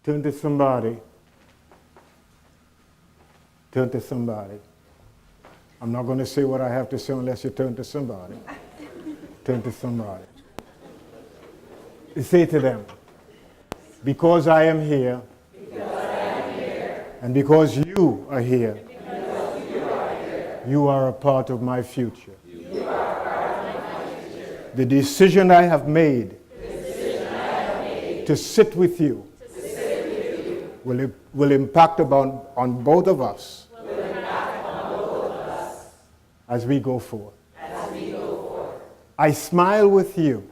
Turn to somebody. Turn to somebody. I'm not going to say what I have to say unless you turn to somebody. Turn to somebody. Say to them, because I am here, and because you are here, you are a part of my future. The decision I have made to sit with you will impact on both of us as we go forward. I smile with you.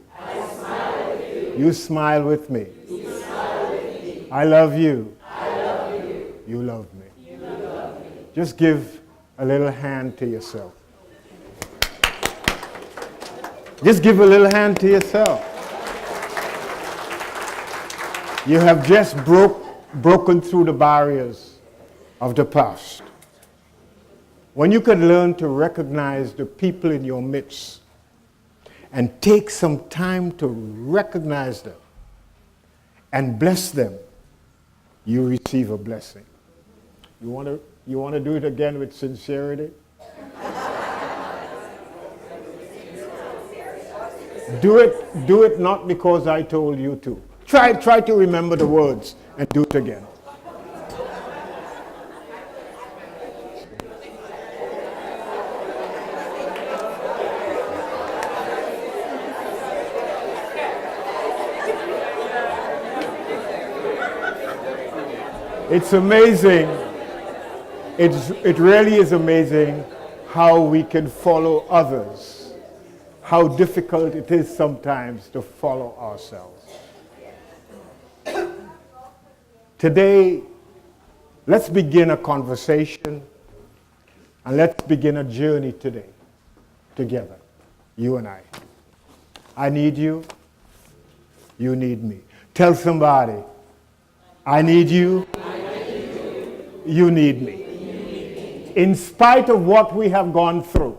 You smile with me. I love you. You love me. Just give a little hand to yourself. Just give a little hand to yourself. You have just broken through the barriers of the past. When you can learn to recognize the people in your midst and take some time to recognize them and bless them, you receive a blessing. You want to do it again with sincerity? Do it not because I told you to. Try to remember the words and do it again. It's amazing. It really is amazing how we can follow others. How difficult it is sometimes to follow ourselves. Today, let's begin a conversation and let's begin a journey today, together, you and I. I need you, you need me. Tell somebody, I need you, you need me. In spite of what we have gone through,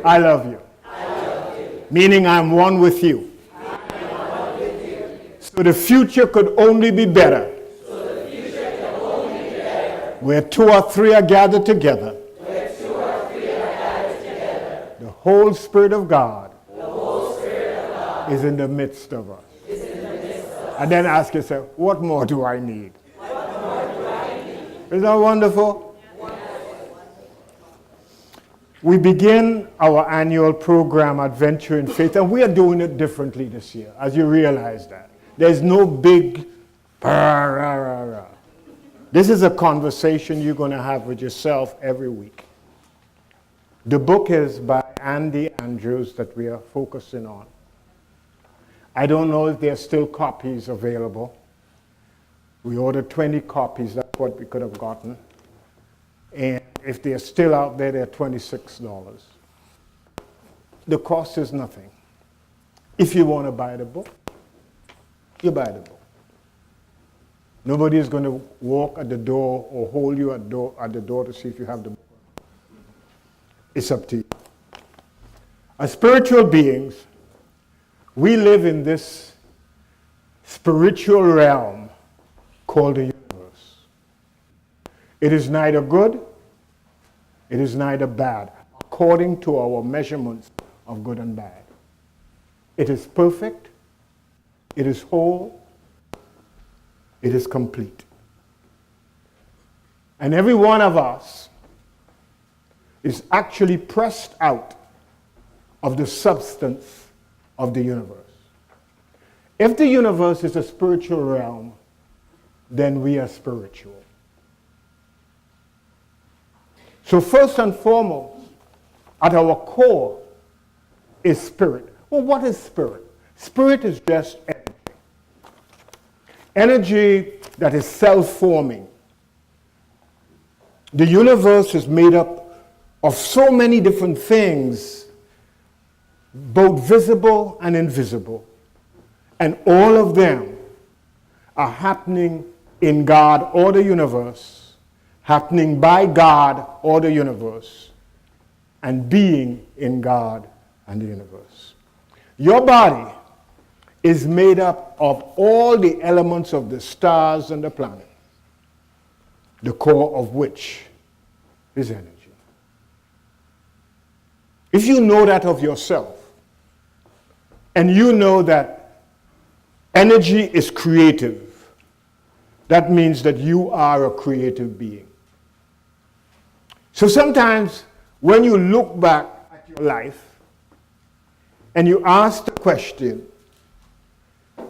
I love you. Meaning I'm one with you. So the future could only be better. Where two or three are gathered together. The whole Spirit of God is in the midst of us. And then ask yourself, what more do I need? Isn't that wonderful? We begin our annual program, Adventure in Faith, and we are doing it differently this year, as you realize that. There's no big rah. This is a conversation you're going to have with yourself every week. The book is by Andy Andrews that we are focusing on. I don't know if there are still copies available. We ordered 20 copies, that's what we could have gotten. And if they're still out there, they're $26. The cost is nothing. If you want to buy the book, you buy the book. Nobody is going to walk at the door or hold you at the door to see if you have the book. It's up to you. As spiritual beings, we live in this spiritual realm called the universe. It is neither good, it is neither bad, according to our measurements of good and bad. It is perfect, it is whole, it is complete. And every one of us is actually pressed out of the substance of the universe. If the universe is a spiritual realm, then we are spiritual. So first and foremost, at our core is spirit. Well, what is spirit? Spirit is just energy. Energy that is self-forming. The universe is made up of so many different things, both visible and invisible. And all of them are happening in God or the universe, happening by God or the universe, and being in God and the universe. Your body is made up of all the elements of the stars and the planet, the core of which is energy. If you know that of yourself, and you know that energy is creative, that means that you are a creative being. So sometimes when you look back at your life and you ask the question,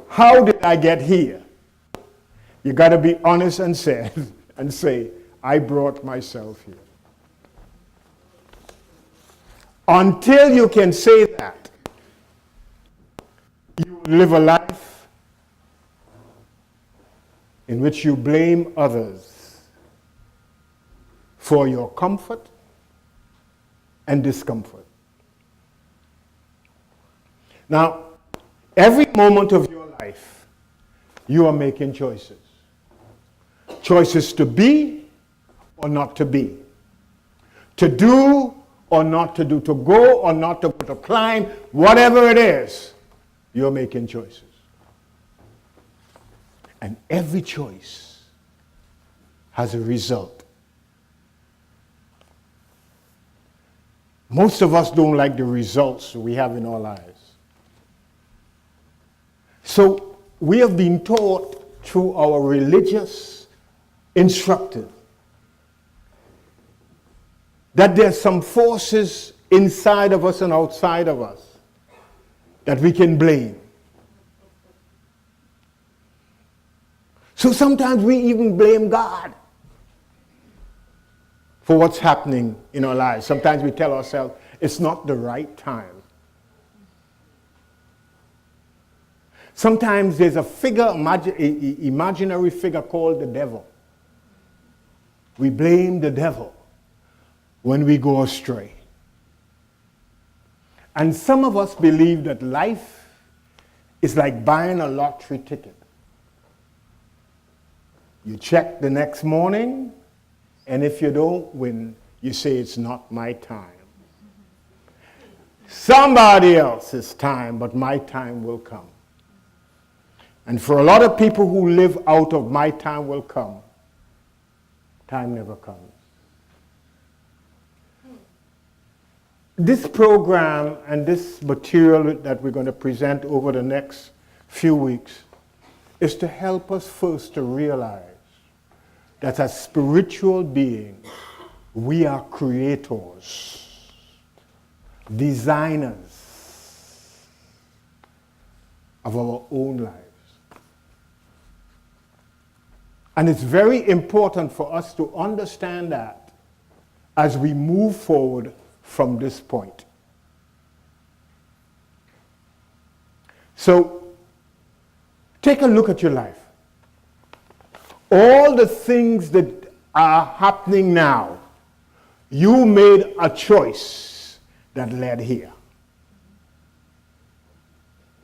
how did I get here? You got to be honest and say, I brought myself here. Until you can say that, you live a life in which you blame others for your comfort and discomfort. Now, every moment of your life, you are making choices. Choices to be or not to be. To do or not to do. To go or not to go. To climb. Whatever it is, you're making choices. And every choice has a result. Most of us don't like the results we have in our lives. So we have been taught through our religious instructors that there's some forces inside of us and outside of us that we can blame. So sometimes we even blame God for what's happening in our lives. Sometimes we tell ourselves it's not the right time. Sometimes there's a figure, imaginary figure called the devil. We blame the devil when we go astray. And some of us believe that life is like buying a lottery ticket. You check the next morning, and if you don't win, you say it's not my time. Somebody else's time, but my time will come. And for a lot of people who live out of my time will come, time never comes. This program and this material that we're going to present over the next few weeks is to help us first to realize that as spiritual beings, we are creators, designers of our own lives. And it's very important for us to understand that as we move forward from this point. So, take a look at your life. All the things that are happening now, you made a choice that led here.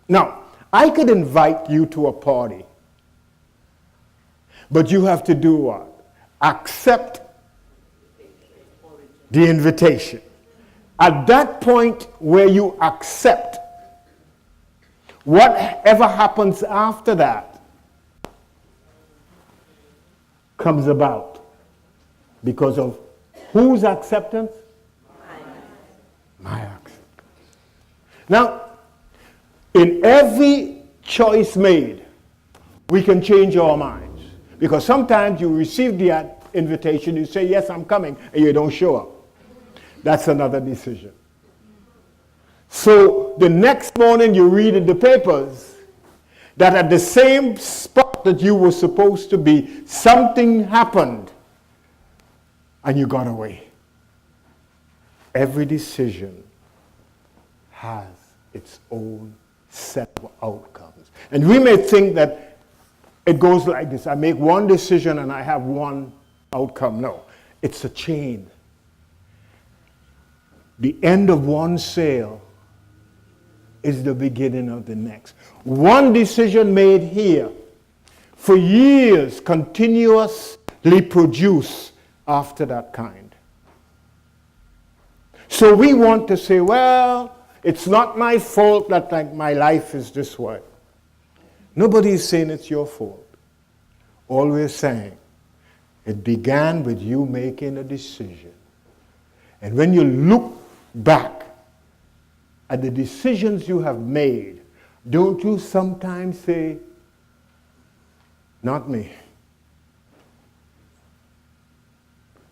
Now, I could invite you to a party, but you have to do what? Accept the invitation. At that point where you accept, whatever happens after that comes about because of whose acceptance? My acceptance. Now, in every choice made, we can change our minds. Because sometimes you receive the invitation, you say, yes, I'm coming, and you don't show up. That's another decision. So the next morning you read in the papers that at the same spot that you were supposed to be, something happened, and you got away. Every decision has its own set of outcomes. And we may think that it goes like this. I make one decision and I have one outcome. No, it's a chain. The end of one sale is the beginning of the next. One decision made here for years continuously produce after that kind. So we want to say, well, it's not my fault that my life is this way. Nobody is saying it's your fault. All we're saying, it began with you making a decision. And when you look back at the decisions you have made, don't you sometimes say, not me?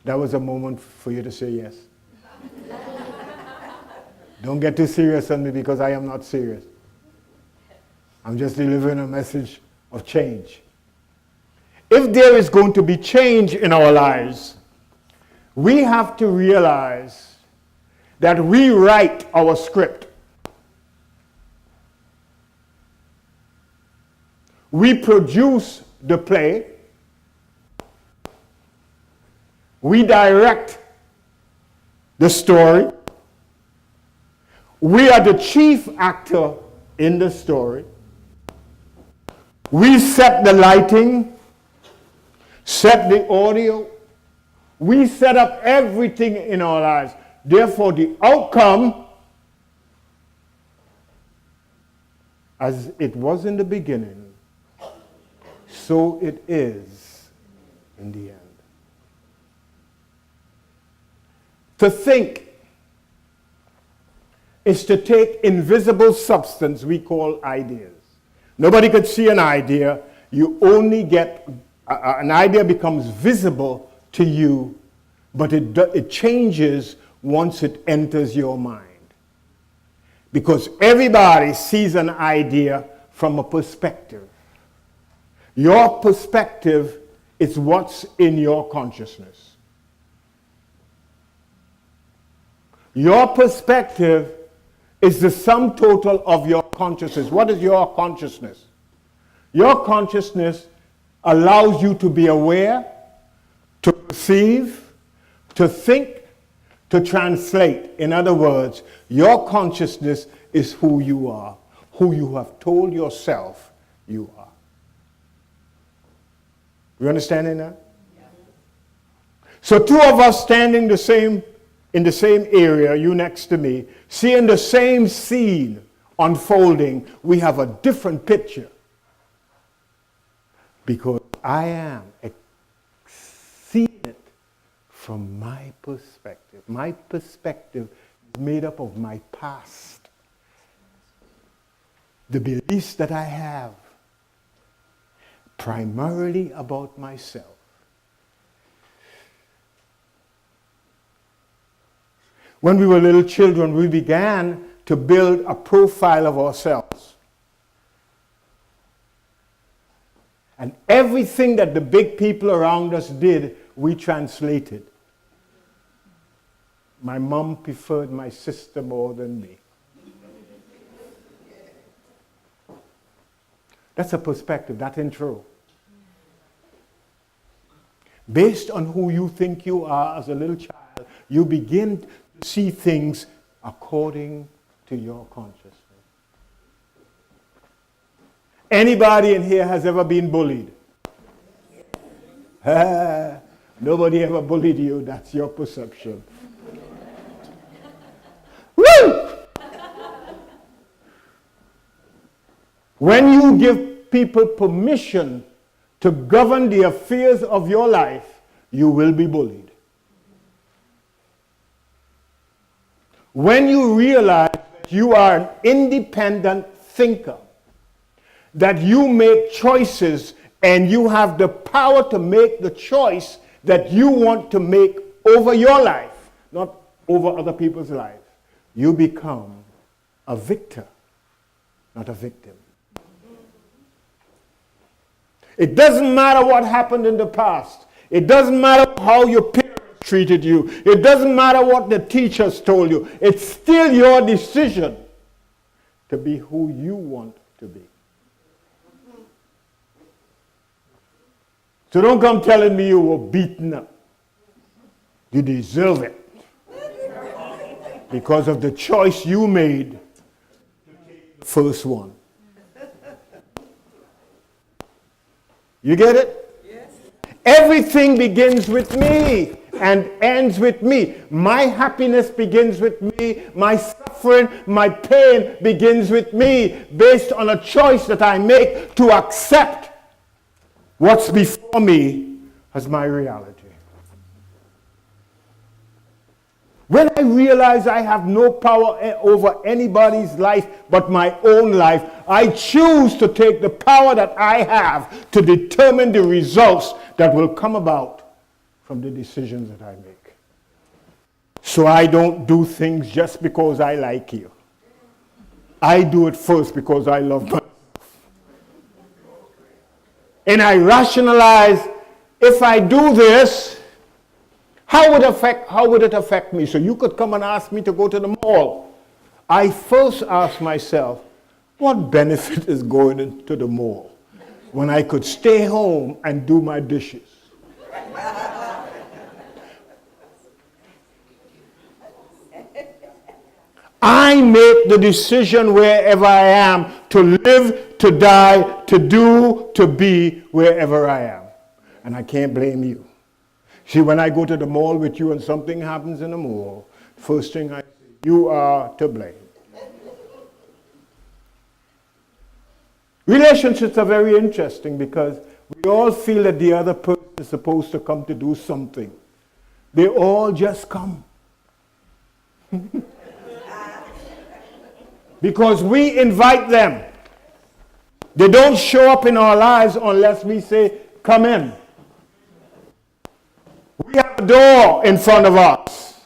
That was a moment for you to say yes. Don't get too serious on me because I am not serious. I'm just delivering a message of change. If there is going to be change in our lives, we have to realize that we write our script. We produce the play. We direct the story. We are the chief actor in the story. We set the lighting, set the audio. We set up everything in our lives. Therefore, the outcome, as it was in the beginning, so it is in the end. To think is to take invisible substance we call ideas. Nobody could see an idea. You only get, an idea becomes visible to you, but it changes once it enters your mind. Because everybody sees an idea from a perspective. Your perspective is what's in your consciousness. Your perspective is the sum total of your consciousness. What is your consciousness? Your consciousness allows you to be aware, to perceive, to think, to translate. In other words, your consciousness is who you are, who you have told yourself you are. You understanding that? Yeah. So two of us standing in the same area, you next to me, seeing the same scene unfolding, we have a different picture. Because I am seeing it from my perspective. My perspective is made up of my past. The beliefs that I have, primarily about myself. When we were little children, we began to build a profile of ourselves. And everything that the big people around us did, we translated. My mom preferred my sister more than me. That's a perspective, that ain't true. Based on who you think you are as a little child, you begin to see things according to your consciousness. Anybody in here has ever been bullied? Nobody ever bullied you, that's your perception. Woo! When you give people permission to govern the affairs of your life, you will be bullied. When you realize that you are an independent thinker, that you make choices and you have the power to make the choice that you want to make over your life, not over other people's lives, you become a victor, not a victim. It doesn't matter what happened in the past. It doesn't matter how your parents treated you. It doesn't matter what the teachers told you. It's still your decision to be who you want to be. So don't come telling me you were beaten up. You deserve it. Because of the choice you made, the first one. You get it? Yes. Everything begins with me and ends with me. My happiness begins with me. My suffering suffering, my pain begins with me based on a choice that I make to accept what's before me as my reality. When I realize I have no power over anybody's life but my own life, I choose to take the power that I have to determine the results that will come about from the decisions that I make. So I don't do things just because I like you. I do it first because I love myself. And I rationalize, if I do this, how would it affect me? So you could come and ask me to go to the mall. I first ask myself, what benefit is going into the mall when I could stay home and do my dishes? I make the decision wherever I am to live, to die, to do, to be wherever I am. And I can't blame you. See, when I go to the mall with you and something happens in the mall, first thing I say, you are to blame. Relationships are very interesting because we all feel that the other person is supposed to come to do something. They all just come. Because we invite them. They don't show up in our lives unless we say, come in. We have a door in front of us.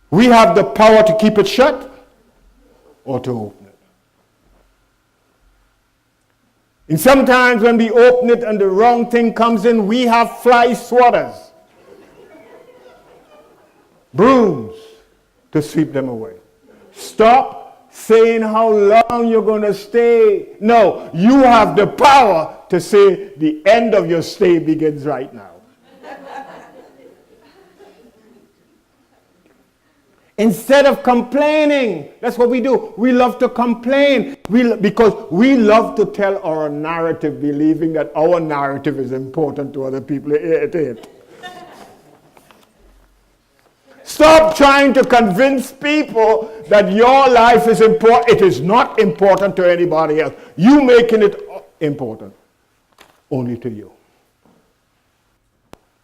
We have the power to keep it shut or to open it. And sometimes when we open it and the wrong thing comes in, we have fly swatters, brooms to sweep them away. Stop saying how long you're going to stay. No, you have the power to say the end of your stay begins right now. Instead of complaining, that's what we do. We love to complain because we love to tell our narrative, believing that our narrative is important to other people. It ain't. Stop trying to convince people that your life is important. It is not important to anybody else. You making it important only to you.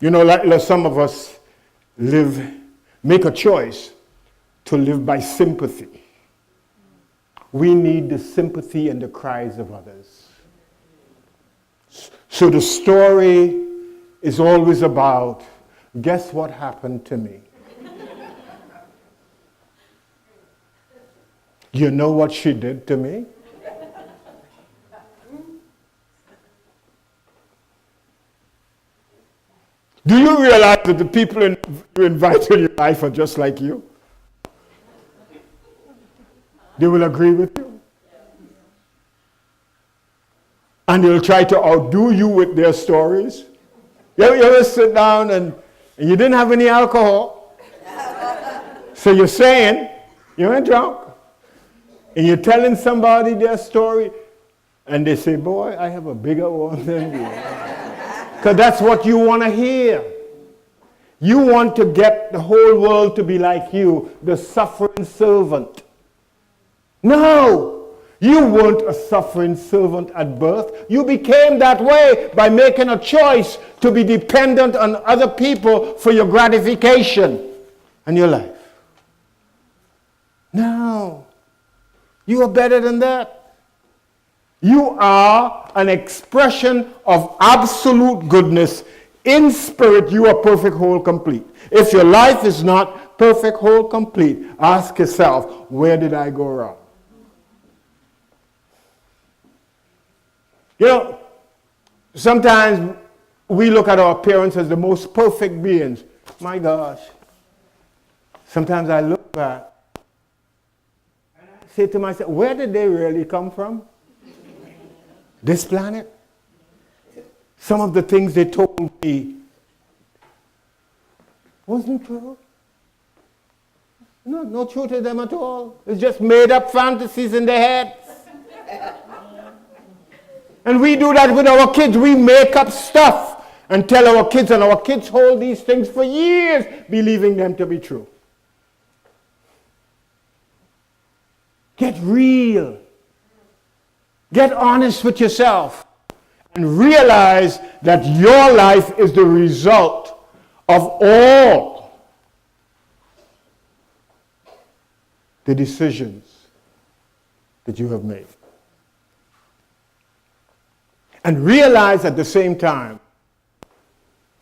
You know, like some of us make a choice to live by sympathy. We need the sympathy and the cries of others. So the story is always about, guess what happened to me? You know what she did to me? Do you realize that the people you invite in your life are just like you? They will agree with you. And they'll try to outdo you with their stories. You ever sit down and you didn't have any alcohol? So you're saying, you ain't drunk. And you're telling somebody their story. And they say, boy, I have a bigger one than you. Because that's what you want to hear. You want to get the whole world to be like you, the suffering servant. No, you weren't a suffering servant at birth. You became that way by making a choice to be dependent on other people for your gratification and your life. No, you are better than that. You are an expression of absolute goodness. In spirit, you are perfect, whole, complete. If your life is not perfect, whole, complete, ask yourself, where did I go wrong? You know, sometimes we look at our parents as the most perfect beings. My gosh. Sometimes I look back and I say to myself, where did they really come from? This planet? Some of the things they told me wasn't true. No truth to them at all. It's just made up fantasies in their heads. And we do that with our kids. We make up stuff and tell our kids, and our kids hold these things for years, believing them to be true. Get real. Get honest with yourself. And realize that your life is the result of all the decisions that you have made. And realize at the same time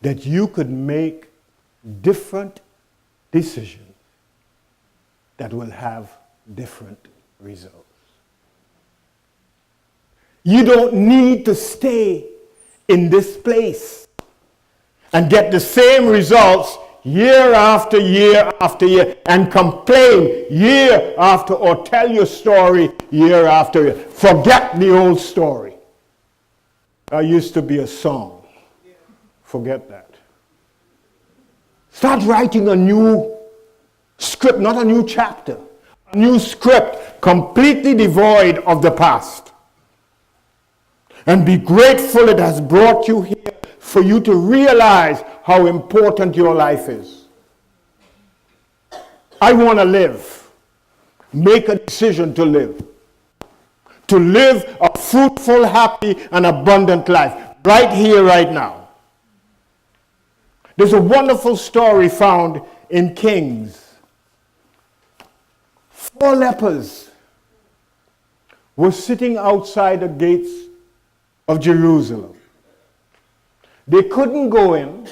that you could make different decisions that will have different results. You don't need to stay in this place and get the same results year after year after year and complain year after or tell your story year after year. Forget the old story. That used to be a song. Forget that. Start writing a new script, not a new chapter. A new script completely devoid of the past. And be grateful it has brought you here for you to realize how important your life is. I want to live. Make a decision to live. To live a fruitful, happy, and abundant life. Right here, right now. There's a wonderful story found in Kings. 4 lepers were sitting outside the gates of Jerusalem. They couldn't go in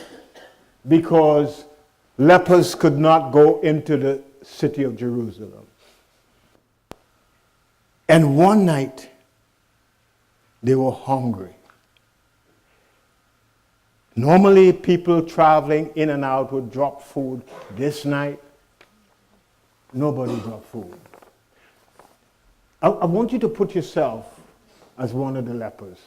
because lepers could not go into the city of Jerusalem. And one night, they were hungry. Normally, people traveling in and out would drop food. This night, nobody dropped food. I want you to put yourself as one of the lepers,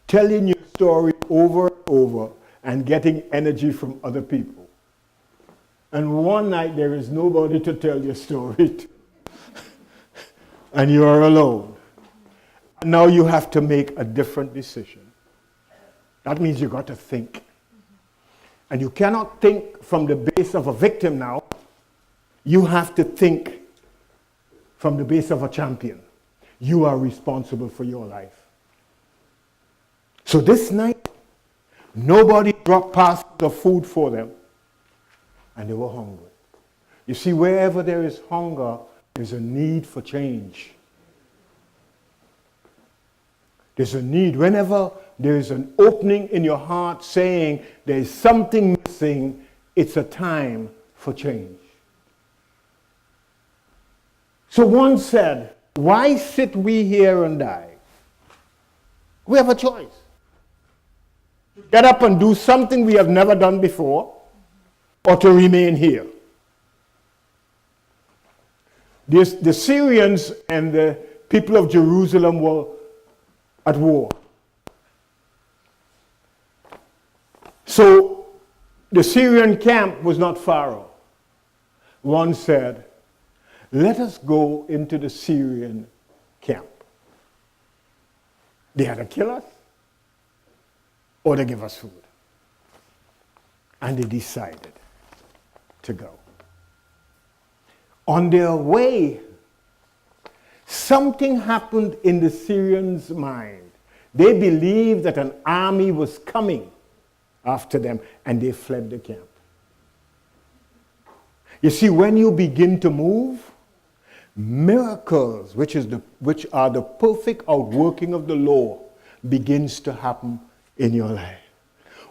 telling your story over and over and getting energy from other people. And one night, there is nobody to tell your story to. And you are alone. Now you have to make a different decision. That means you got to think. And you cannot think from the base of a victim now. You have to think from the base of a champion. You are responsible for your life. So this night, nobody dropped past the food for them. And they were hungry. You see, wherever there is hunger, there's a need for change. There's a need. Whenever there is an opening in your heart saying there's something missing, it's a time for change. So one said, why sit we here and die? We have a choice. Get up and do something we have never done before, or to remain here. The Syrians and the people of Jerusalem were at war. So the Syrian camp was not far off. One said, let us go into the Syrian camp. They had to kill us or they give us food. And they decided to go. On their way, something happened in the Syrians' mind. They believed that an army was coming after them, and they fled the camp. You see, when you begin to move, miracles, which are the perfect outworking of the law, begins to happen in your life.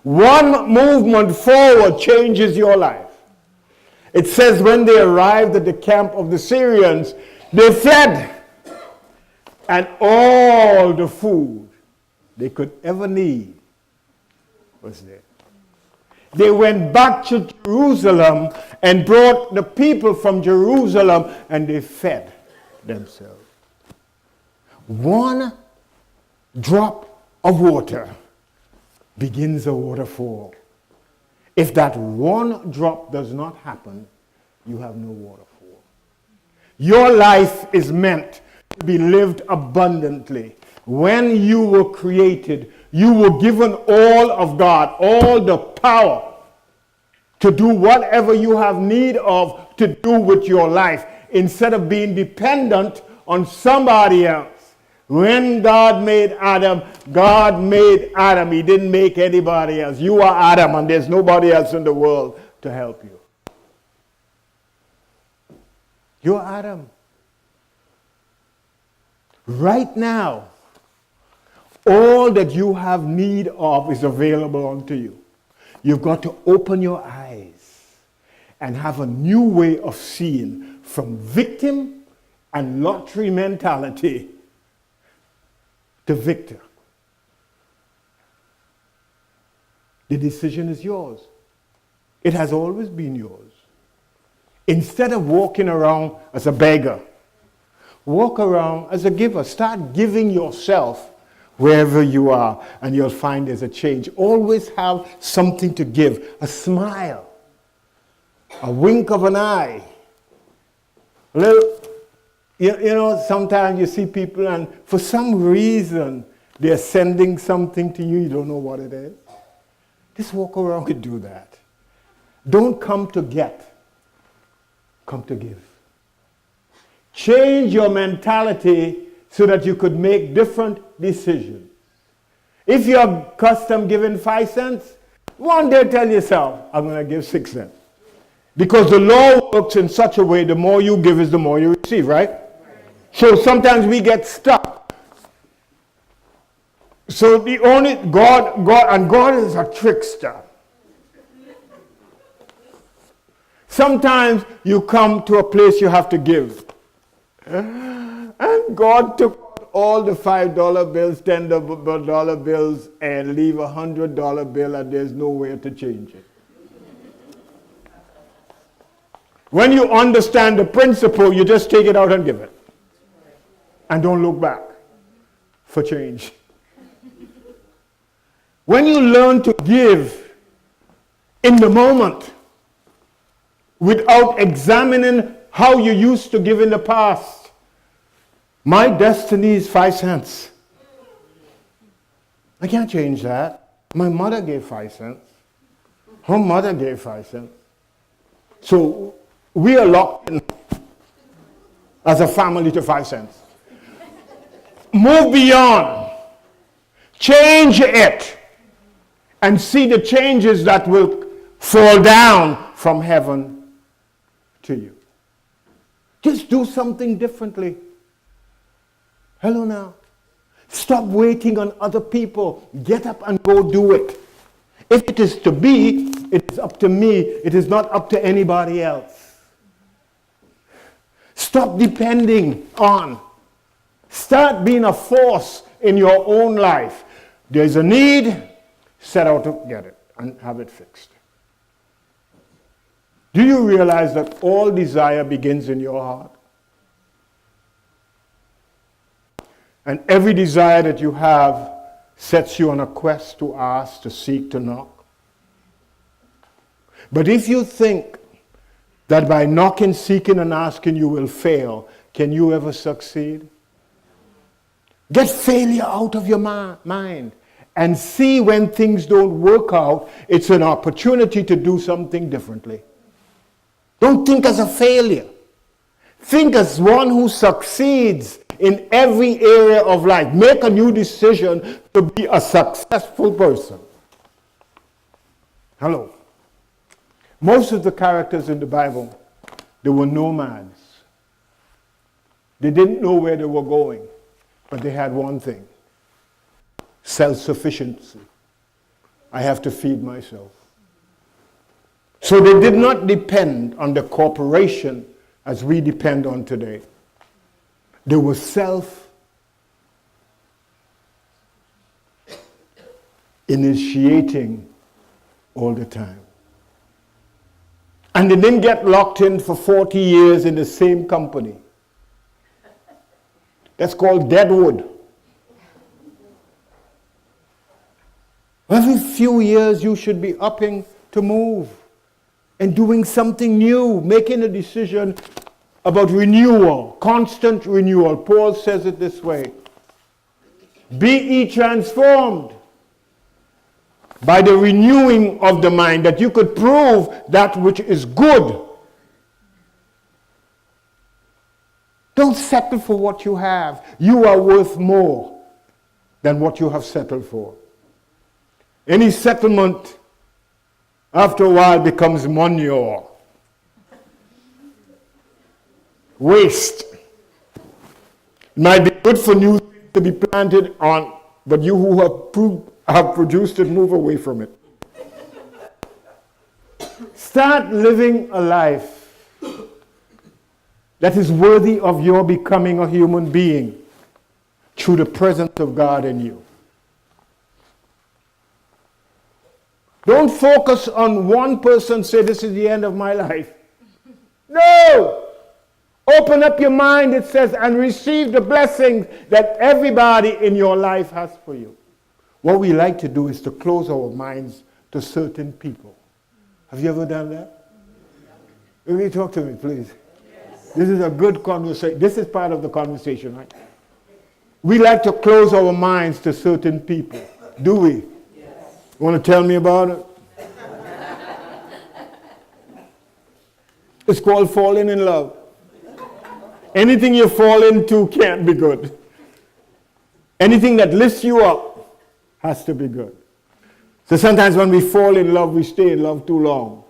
One movement forward changes your life. It says when they arrived at the camp of the Syrians, they fled. And all the food they could ever need was there. They went back to Jerusalem and brought the people from Jerusalem and they fed themselves. One drop of water begins a waterfall. If that one drop does not happen, you have no waterfall. Your life is meant to be lived abundantly. When you were created, you were given all of God, all the power to do whatever you have need of to do with your life. instead of being dependent on somebody else. When God made Adam, God made Adam. He didn't make anybody else. You are Adam, and there's nobody else in the world to help you. You're Adam. Right now, all that you have need of is available unto you. You've got to open your eyes and have a new way of seeing from victim and lottery mentality to victor. The decision is yours. It has always been yours. Instead of walking around as a beggar, walk around as a giver. Start giving yourself wherever you are, and you'll find there's a change. Always have something to give. A smile, a wink of an eye. A little, you know, sometimes you see people and for some reason they're sending something to you, you don't know what it is. Just walk around and do that. Don't come to get, come to give. Change your mentality so that you could make different decisions. If you're accustomed giving 5 cents, one day tell yourself, I'm going to give 6 cents. Because the law works in such a way, the more you give is the more you receive, right? So sometimes we get stuck. So the only, God is a trickster. Sometimes you come to a place you have to give. And God took all the $5 bills, $10 bills, and leave a $100 bill, and there's nowhere to change it. When you understand the principle, you just take it out and give it. And don't look back for change. When you learn to give in the moment without examining how you used to give in the past, my destiny is 5 cents. I can't change that. My mother gave 5 cents. Her mother gave 5 cents. So we are locked in as a family to 5 cents. Move beyond. Change it. And see the changes that will fall down from heaven to you. Just do something differently. Hello now. Stop waiting on other people. Get up and go do it. If it is to be, it is up to me. It is not up to anybody else. Stop depending on. Start being a force in your own life. There's a need, set out to get it and have it fixed. Do you realize that all desire begins in your heart? And every desire that you have sets you on a quest to ask, to seek, to knock. But if you think that by knocking, seeking, and asking you will fail, can you ever succeed? Get failure out of your mind and see when things don't work out, it's an opportunity to do something differently. Don't think as a failure. Think as one who succeeds in every area of life. Make a new decision to be a successful person. Hello. Most of the characters in the Bible, they were nomads. They didn't know where they were going, but they had one thing: self-sufficiency. I have to feed myself. So they did not depend on the corporation as we depend on today. They were self-initiating all the time. And they didn't get locked in for 40 years in the same company. That's called deadwood. Every few years you should be upping to move and doing something new, making a decision about renewal, constant renewal. Paul says it this way: be ye transformed by the renewing of the mind, that you could prove that which is good Don't settle for what you have. You are worth more than what you have settled for. Any settlement, after a while, becomes manure. Waste. It might be good for new things to be planted on, but you who have produced it, move away from it. Start living a life that is worthy of your becoming a human being through the presence of God in you. Don't focus on one person, say this is the end of my life. No! Open up your mind, it says, and receive the blessings that everybody in your life has for you. What we like to do is to close our minds to certain people. Have you ever done that? Will you talk to me, please? Yes. This is a good conversation. This is part of the conversation, right? We like to close our minds to certain people. Do we? Yes. You want to tell me about it? It's called falling in love. Anything you fall into can't be good. Anything that lifts you up has to be good. So sometimes when we fall in love, we stay in love too long.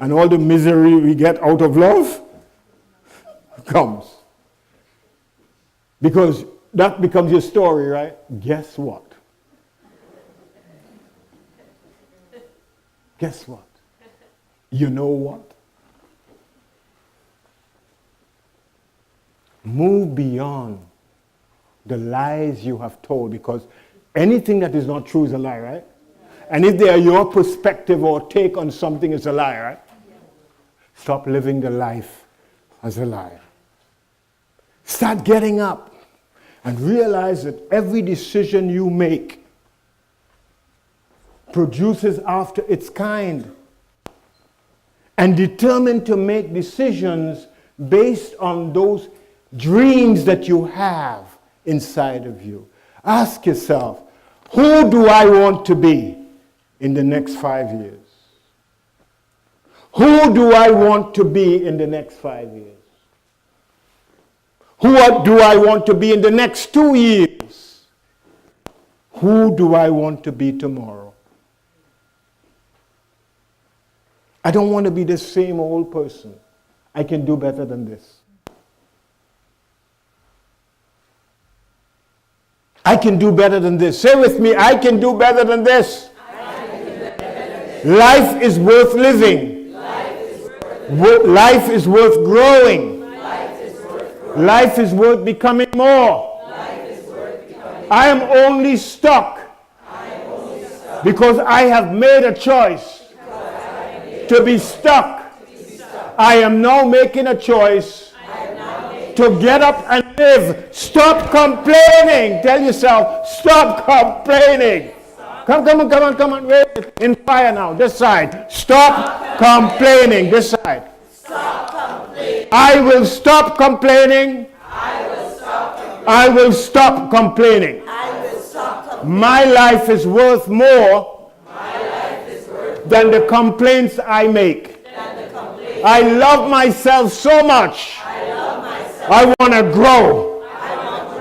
And all the misery we get out of love comes. Because that becomes your story, right? Guess what? Guess what? You know what? Move beyond the lies you have told, because anything that is not true is a lie, right? And if they are your perspective or take on something, it's a lie, right? Stop living the life as a liar. Start getting up and realize that every decision you make produces after its kind. And determine to make decisions based on those dreams that you have inside of you. Ask yourself, who do I want to be in the next 5 years? Who do I want to be in the next 5 years? Who do I want to be in the next 2 years? Who do I want to be tomorrow? I don't want to be the same old person. I can do better than this. I can do better than this. Say with me, I can do better than this. Life is worth living. Life is worth growing. Life is worth becoming more. I am only stuck because I have made a choice to be stuck. I am now making a choice to get up and live. Stop complaining. Tell yourself, stop complaining. Come on. Wait. In fire now. This side. Stop complaining. This side. Stop complaining. I will stop complaining. I will stop complaining. My life is worth more than the complaints I make. I love myself so much. I want to grow.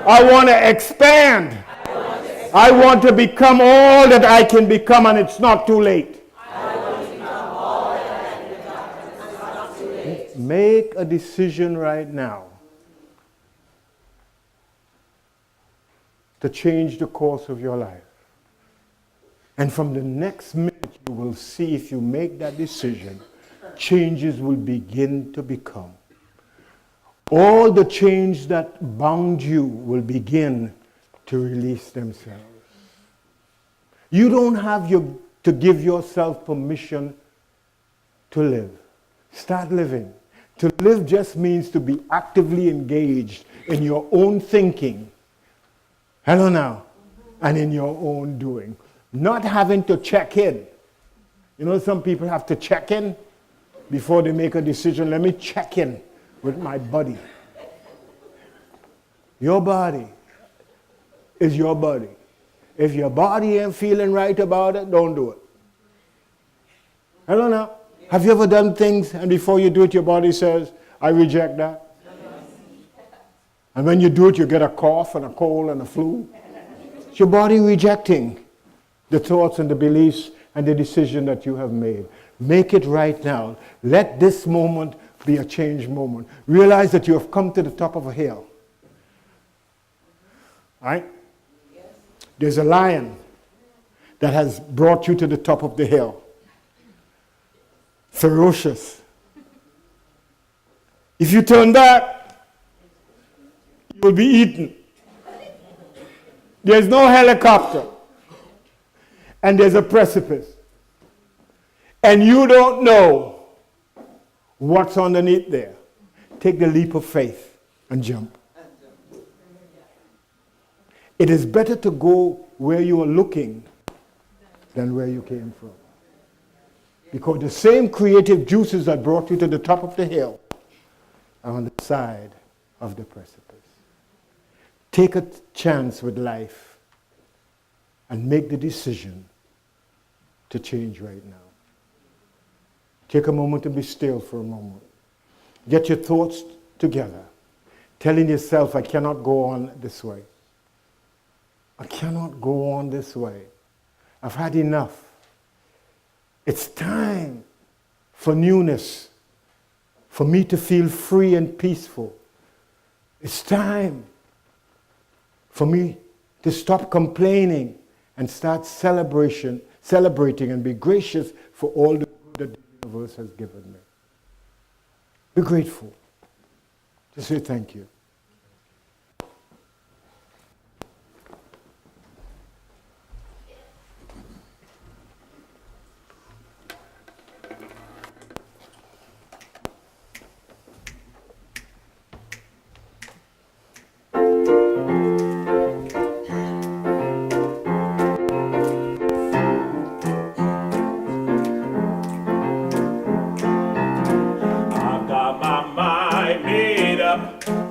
I want to expand. I want to become all that I can become, and it's not too late. Make a decision right now to change the course of your life. And from the next minute, you will see, if you make that decision, changes will begin to become. All the chains that bound you will begin to release themselves. You don't have to give yourself permission to live. Start living. To live just means to be actively engaged in your own thinking. Hello now. And in your own doing. Not having to check in. You know, some people have to check in before they make a decision. Let me check in with my body. Your body is your body. If your body ain't feeling right about it, don't do it. I don't know. Have you ever done things and before you do it, your body says, I reject that? And when you do it, you get a cough and a cold and a flu. It's your body rejecting the thoughts and the beliefs and the decision that you have made. Make it right now. Let this moment be a change moment. Realize that you have come to the top of a hill. Right? Yes. There's a lion that has brought you to the top of the hill. Ferocious. If you turn back, you will be eaten. There's no helicopter. And there's a precipice. And you don't know what's underneath there. Take the leap of faith and jump. It is better to go where you are looking than where you came from. Because the same creative juices that brought you to the top of the hill are on the side of the precipice. Take a chance with life and make the decision to change right now. Take a moment to be still for a moment. Get your thoughts together. Telling yourself, I cannot go on this way. I cannot go on this way. I've had enough. It's time for newness, for me to feel free and peaceful. It's time for me to stop complaining and start celebrating and be gracious for all the good that the universe has given me. Be grateful. Just say thank you.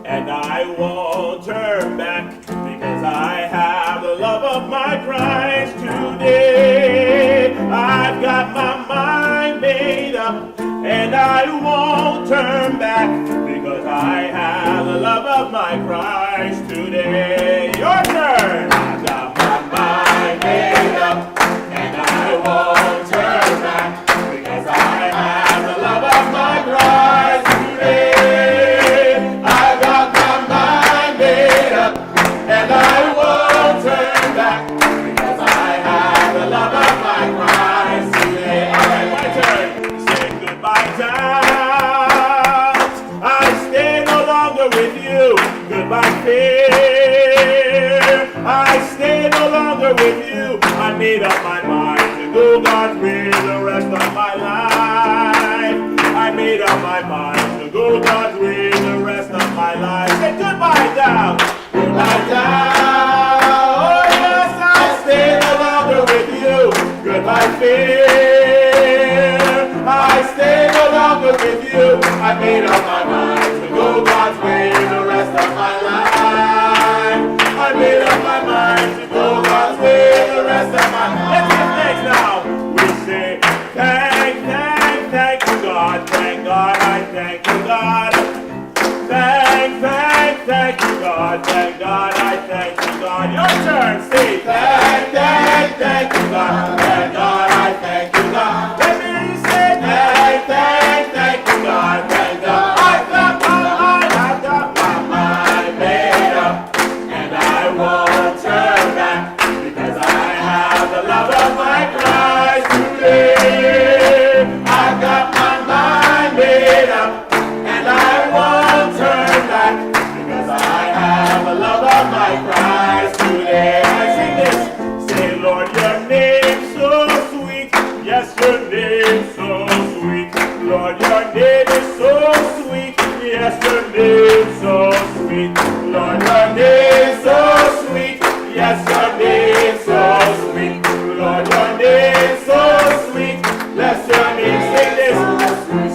And I won't turn back, because I have the love of my Christ today. I've got my mind made up, and I won't turn back, because I have the love of my Christ today. Your turn! I've got my mind made up, and I won't turn back, because I have the love of my Christ today. And I won't turn back, because I have the love of my Christ today. All right, my turn. Say goodbye, doubt. I stay no longer with you. Goodbye, fear. I stay no longer with you. I made up my mind to go God's way the rest of my life. I made up my mind to go God's way the rest of my life. Say goodbye, doubt. Goodbye, doubt. Oh yes, I stay no longer with you. Goodbye, fear. I stay no longer with you. I made up my mind to go God's way the rest of my life. I made up my mind to go God's way the rest of my life. Let's give thanks now. We say thank you, God. Thank God, I thank you, God. Thank you, God. Thank God, I thank you, God. Your turn. Say thank you, God. Thank God, I thank you, God. Let me hear you say thank you, God. Thank God. I've got my mind made up, and I won't turn back, because I have the love of my Christ today. I've got my mind made up, and I won't turn back, because I have the love of my Christ today. I sing this. Say, Lord, your name's so sweet. Yes, your name's so sweet. Lord, your name is so sweet. Yes, your name's so sweet. Lord, your name's so sweet. Yes, your name's so sweet. Lord, your name's so sweet. Bless your name. Sing this.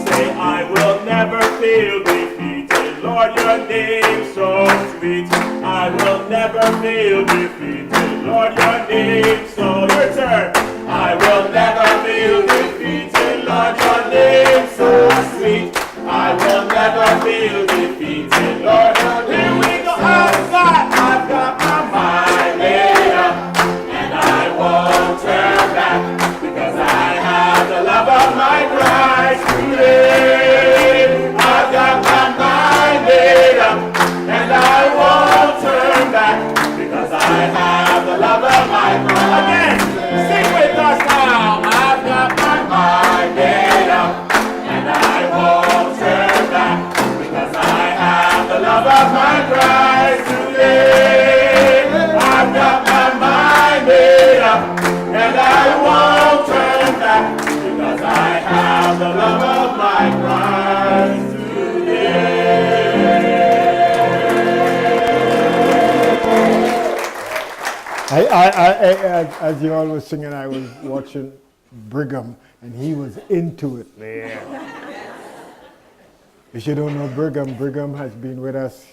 Say, I will never fail defeated. Lord, your name's so sweet. I will never fail defeated. Lord, your name's so your turn. I will never fail defeated. Lord, your name's so sweet. I will never fail defeated. Lord, here we go. As you all were singing, I was watching Brigham, and he was into it, man. If you don't know Brigham, Brigham has been with us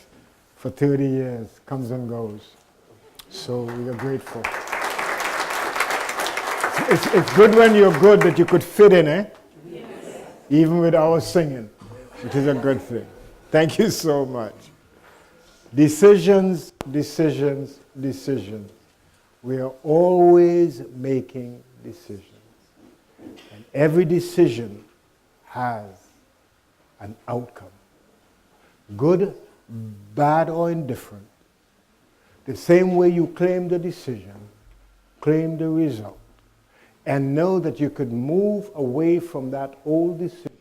for 30 years, comes and goes. So we are grateful. It's good when you're good that you could fit in, eh? Yes. Even with our singing, which is a good thing. Thank you so much. Decisions, decisions, decisions. We are always making decisions. And every decision has an outcome. Good, bad, or indifferent. The same way you claim the decision, claim the result. And know that you could move away from that old decision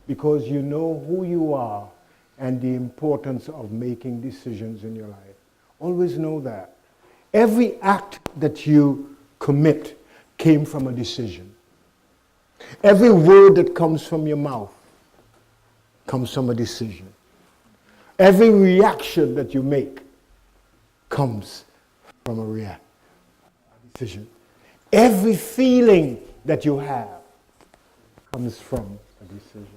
because you know who you are and the importance of making decisions in your life. Always know that. Every act that you commit came from a decision. Every word that comes from your mouth comes from a decision. Every reaction that you make comes from a decision. Every feeling that you have comes from a decision.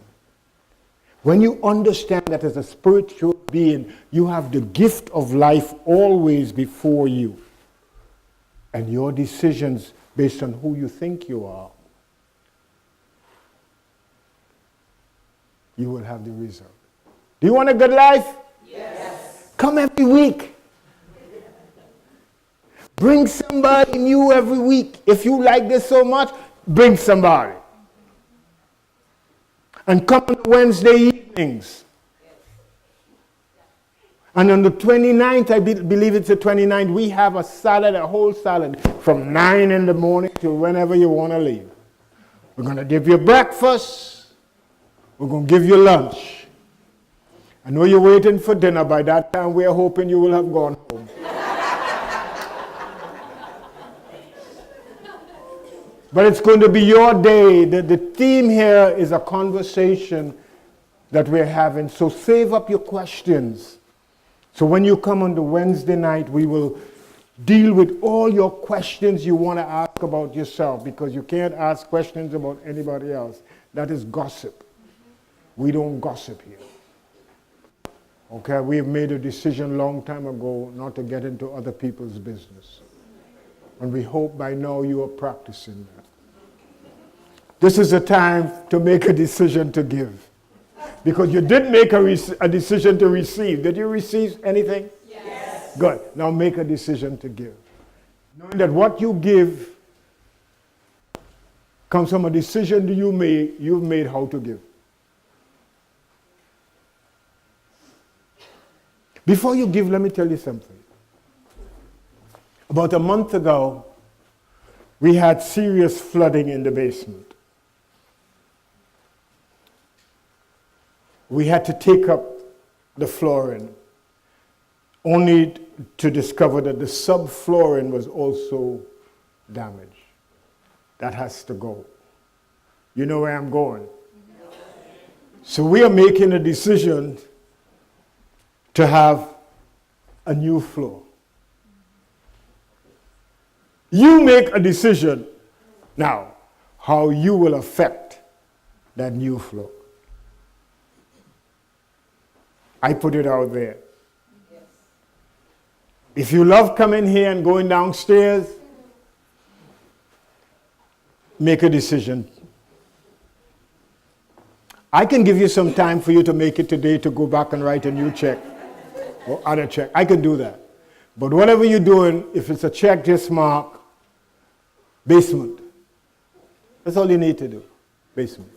When you understand that as a spiritual being, you have the gift of life always before you, and your decisions based on who you think you are, you will have the result. Do you want a good life? Yes. Come every week. Bring somebody new every week. If you like this so much, bring somebody. And come on Wednesday evenings. And on the 29th, I believe it's the 29th, we have a salad, a whole salad, from 9 in the morning to whenever you want to leave. We're going to give you breakfast. We're going to give you lunch. I know you're waiting for dinner. By that time, we're hoping you will have gone home. But it's going to be your day. The theme here is a conversation that we're having. So save up your questions. So when you come on the Wednesday night, we will deal with all your questions you want to ask about yourself, because you can't ask questions about anybody else. That is gossip. We don't gossip here. Okay, we have made a decision long time ago not to get into other people's business. And we hope by now you are practicing that. This is a time to make a decision to give. Because you did make a decision to receive. Did you receive anything? Yes. Good. Now make a decision to give. Knowing that what you give comes from a decision that you've made how to give. Before you give, let me tell you something. About a month ago, we had serious flooding in the basement. We had to take up the flooring, only to discover that the subflooring was also damaged. That has to go. You know where I'm going? So we are making a decision to have a new floor. You make a decision now how you will affect that new floor. I put it out there. Yes. If you love coming here and going downstairs, make a decision. I can give you some time for you to make it today to go back and write a new check or other check. I can do that. But whatever you're doing, if it's a check, just mark basement. That's all you need to do, basement.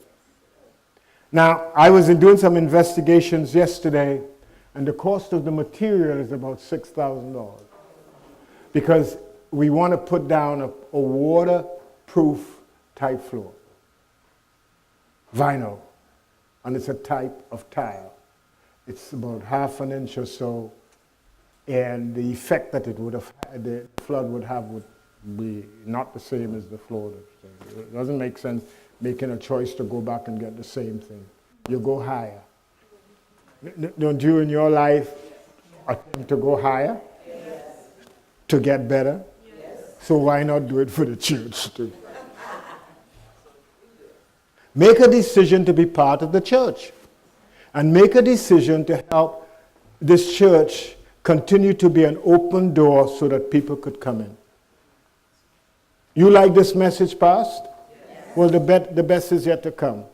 Now, I was doing some investigations yesterday, and the cost of the material is about $6,000. Because we want to put down a waterproof type floor. Vinyl. And it's a type of tile. It's about 1/2 inch or so, and the effect that it would have, the flood would have, would be not the same as the floor. It doesn't make sense making a choice to go back and get the same thing. You go higher. Don't you in your life attempt to go higher? Yes. To get better? So why not do it for the church too? Make a decision to be part of the church. And make a decision to help this church continue to be an open door so that people could come in. You like this message, Past? Yes. Well, the best is yet to come.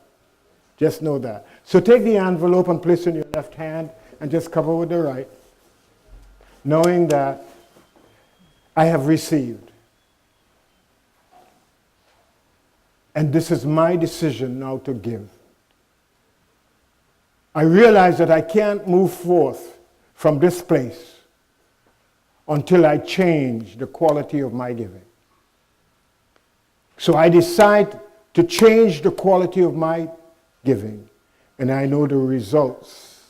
Just know that. So take the envelope and place it in your left hand and just cover with the right, knowing that I have received. And this is my decision now to give. I realize that I can't move forth from this place until I change the quality of my giving. So I decide to change the quality of my giving, and I know the results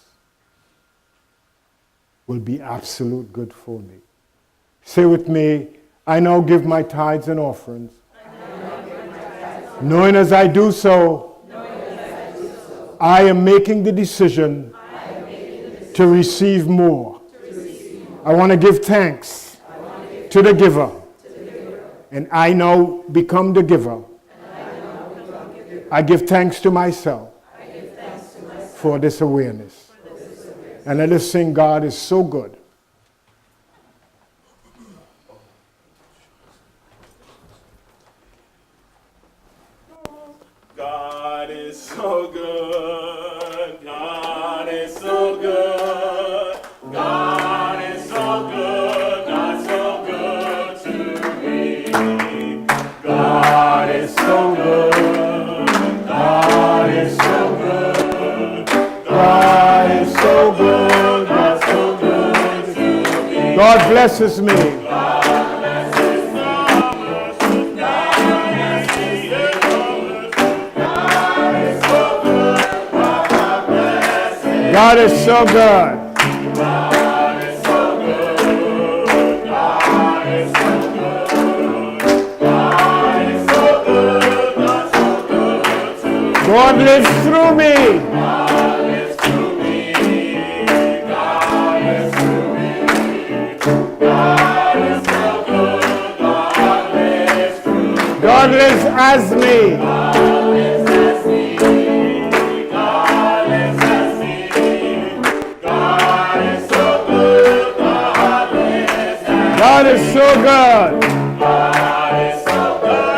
will be absolute good for me. Say with me, I now give my tithes and offerings, knowing as I do so, I am making the decision to receive more. I want to give thanks to the giver. And I now become the giver. I give thanks to myself for this awareness. And let us sing, God is so good. God is so good. God is so good. God is so good. God's so good to me. God is so good. God is so good. God is so good. God's so good to me. God blesses me. God is so good. God is so good. God is so good. God is so good. God's so good to me. God lives through me. God lives through me. God lives through me. God is so good. God lives through me. God lives as me. God lives as me. God lives as me. God is so good. God lives as me. God is so good. God is so good.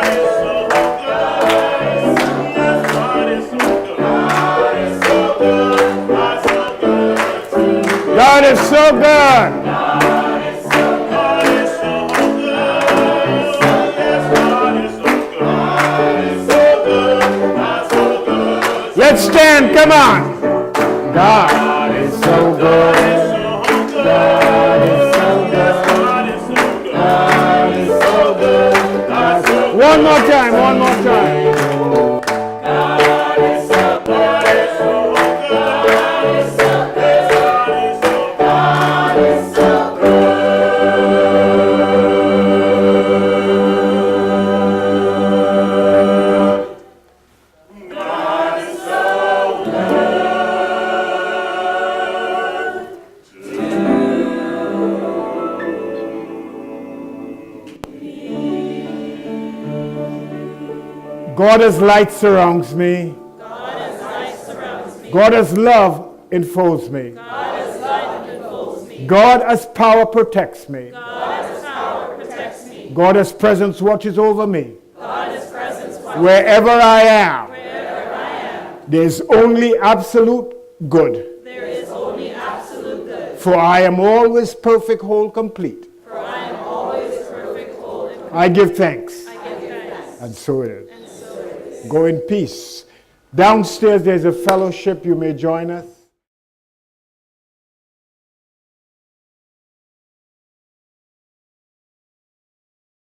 God is so good. God is so good. God's so good to me. God is so good. God is so good. God is so good. God is so good. God is so good. God's so good. Let's stand, come on. God is so good. God is so good. God is so good. God is so good. God's so good. One more time, one more time. God is so good. God is so good. God is so good. God is so good. God is so good. God as light surrounds me. God as light surrounds me. God as love enfolds me. God as light enfolds me. God as power protects me. God as power protects me. God as presence watches over me. God as presence watches Wherever I am, wherever I am. there's only absolute good. There is only absolute good. For I am always perfect, whole, complete. For I am always perfect, whole, and complete. I give thanks. I give thanks. And so it is. And so it is. Go in peace. Downstairs there's a fellowship. You may join us.